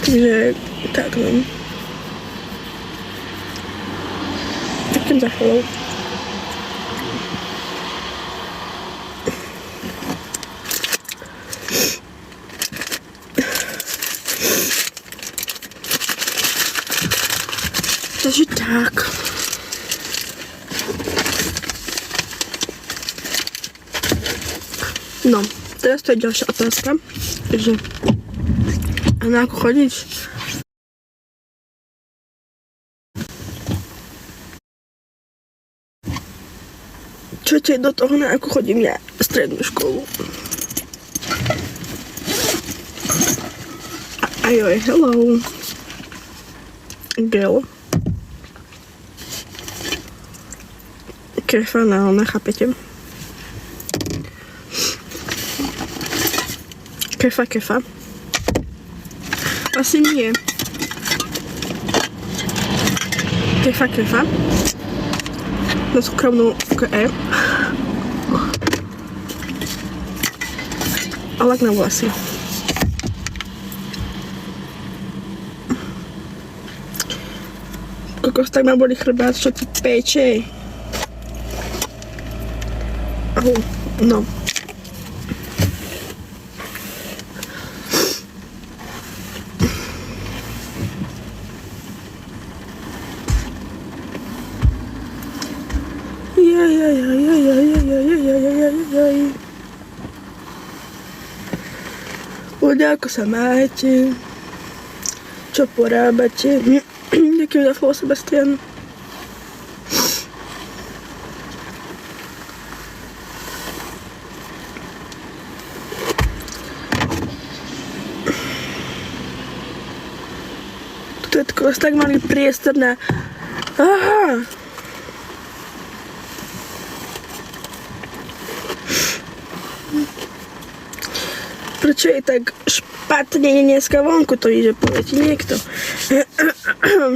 Takže tak no. Ďakujem za follow. Takže tak. No, teraz to je ďalšia otázka, že a na ako chodíš? Čo ti do toho, na ako chodím ja strednú školu? Ajoj, hello. Girl. Kefa, no, nechápete. Kefa. Asi nie. Kefa. Na súkromnú KE. A lak na vlasy. Kokos, tak ma boli chrbát, čo ti peče. No. Ľudia, ako sa máte? Čo porábate? Ďakujem za follow, Sebastian. To je tak malý priestor na... Aha! Prečo je tak špatne dneska vonku, to ide, povie ti niekto. Au.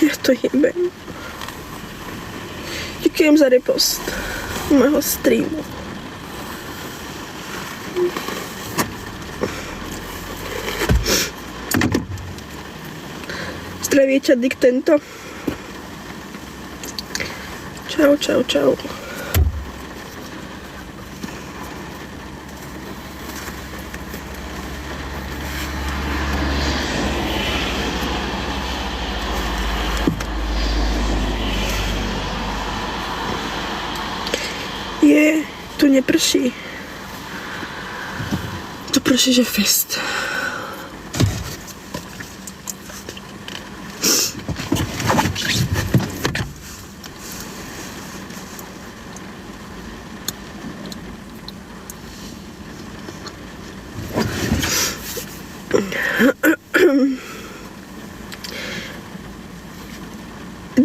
Ja to jebem. Ďakujem za repost môjho streamu. Zdraví ťa Dick tento. Čau. Tu neprší. Tu prší, že fest.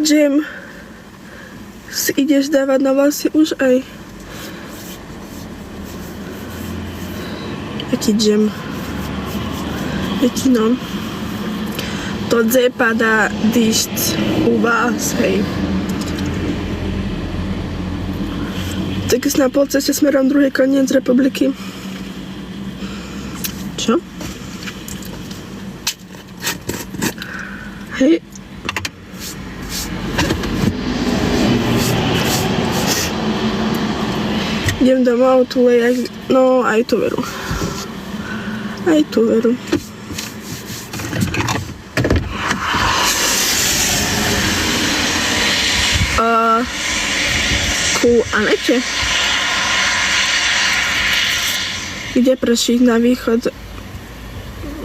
Jam si ideš dávať na vlasy už aj. Jaký džem? Jaký no? To dze padá díšť u vás, hej. Tak si na polceste smerom druhý koniec republiky. Čo? Hej. Idem domov, tu lejak, no aj tu veru. Ku Anete. Kde prší na východ?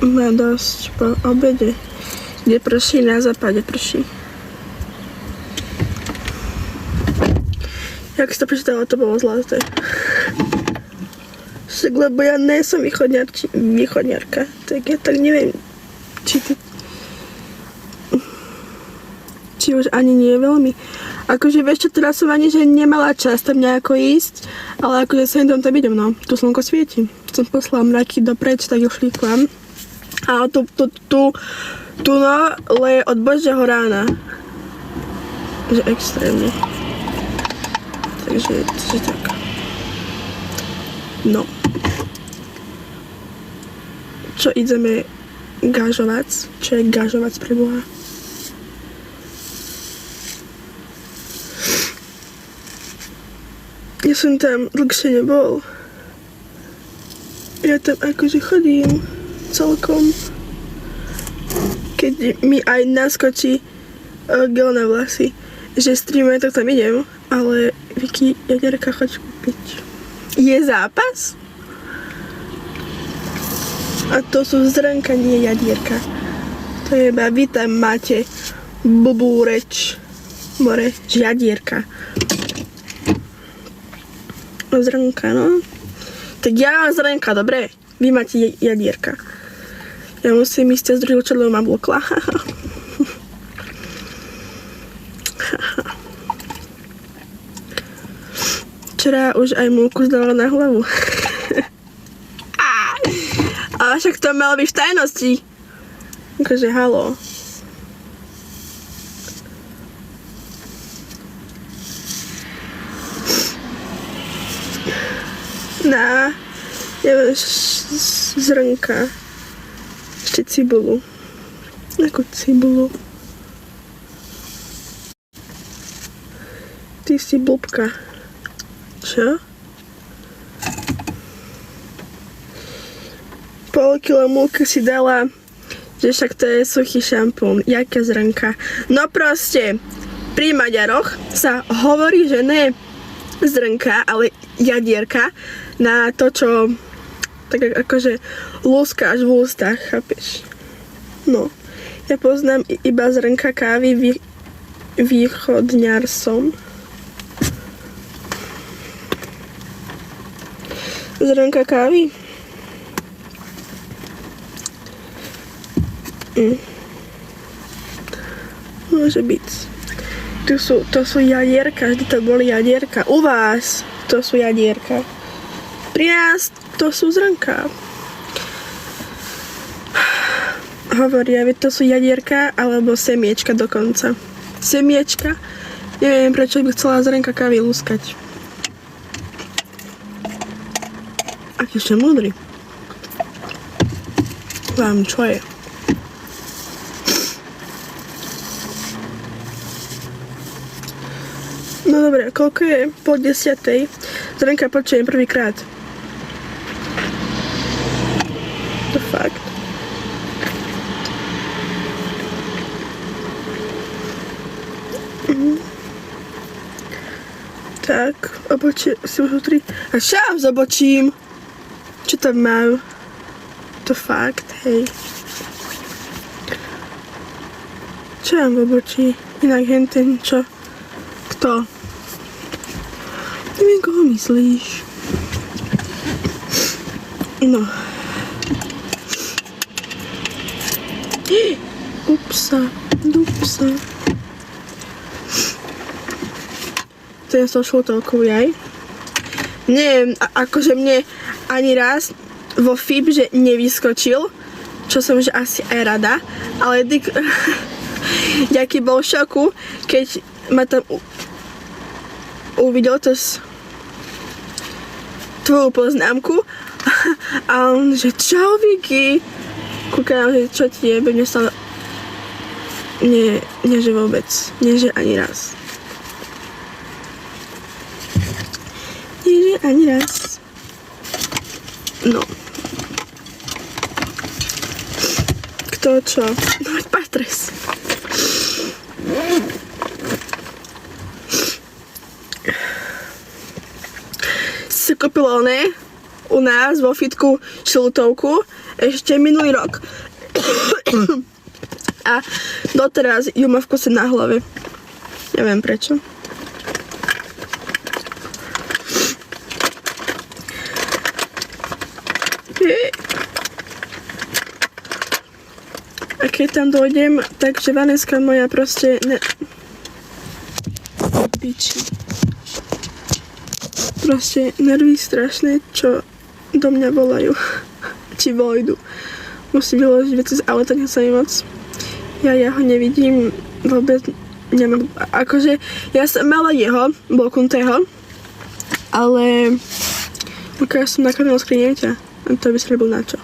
Má dosť po obede. Kde prší? Na západe prší. Jak si to prečítala, to bolo zlaté. Však, lebo ja nie som východňarka, tak ja tak neviem, či už ani nie je veľmi. Akože vieš čo, teraz som ani, že nemala čas tam nejako ísť, ale akože sem tam idem, no. Tu slnko svieti. Som poslala mraky dopreč, tak už flíkvam. A tu Tu no, leje od božieho rána. Že extrémne. Takže tak. No. Čo ideme gažovať? Čo je gažovať pre Boha? Ja som tam dlhšie nebol. Ja tam akože chodím celkom. Keď mi aj naskočí gel na vlasy, že streamuje, tak tam idem. Ale Vicky, jadierka choď kúpiť. Je zápas? A to sú zrnka, nie jadierka. To je iba, vy tam máte blbú reč. More, jadierka. Zrnka, no. Tak ja mám zrnka, dobre? Vy máte jadierka. Ja musím ísť z druhého červeného mám blokla. Včera už aj múku zdala na hlavu. Ale však to malo byť v tajnosti. Akože halo. Na, zrnka. Ešte cibulu. Akú cibulu? Ty si blbka. Čo? Pol kilo múky si dala, že však to je suchý šampón. Jaké zrnka? No proste, pri Maďaroch sa hovorí, že ne zrnka, ale jadierka na to, čo tak akože lúskáš v ústach, chápeš? No, ja poznám iba zrnka kávy východňarsom. Zrnka kávy? Môže byť. To sú jadierka, vždy to boli jadierka. U vás to sú jadierka. Pri nás to sú zrnka. Hovoria, to sú jadierka alebo semiečka dokonca. Semiečka? Neviem, prečo by chcela zrnka kávy lúskať. Aký ste múdry. Vám čo je? No dobre, koľko je? Po 10:00. Zrnka počujem prvýkrát. To fakt. Tak, obočie si už utri. A šám zobočím. Čo tam mám? To fakt, hej. Čo mám v obočí? Inak henten, čo? Kto? Neviem, koho myslíš. No. Upsa, dupsa. Ten so šlotovkou jaj. Neviem, akože mne ani raz vo FIB, že nevyskočil, čo som že asi aj rada, ale jaký bol v šoku, keď ma tam uvidel to tvoju poznámku a on, že čau Vicky, kúkam, že čo ti je, mne stále nie, že vôbec, nie, že ani raz. Nie, že ani raz. No. Kto čo? No, Patres. Si kúpila oné u nás vo fitku šiltovku ešte minulý rok. A doteraz ju má v kuse na hlave. Neviem prečo. A keď tam dojdem, takže Vaneska moja proste piči. Proste nervy strašné, čo do mňa volajú. Či vojdu. Musím vyložiť veci z auta, nech sa mi moc. Ja ho nevidím vôbec, nemám, akože ja som mala jeho, Bloknutého, ale ukáž som nakladala skriňujte. A to by si robil na čo?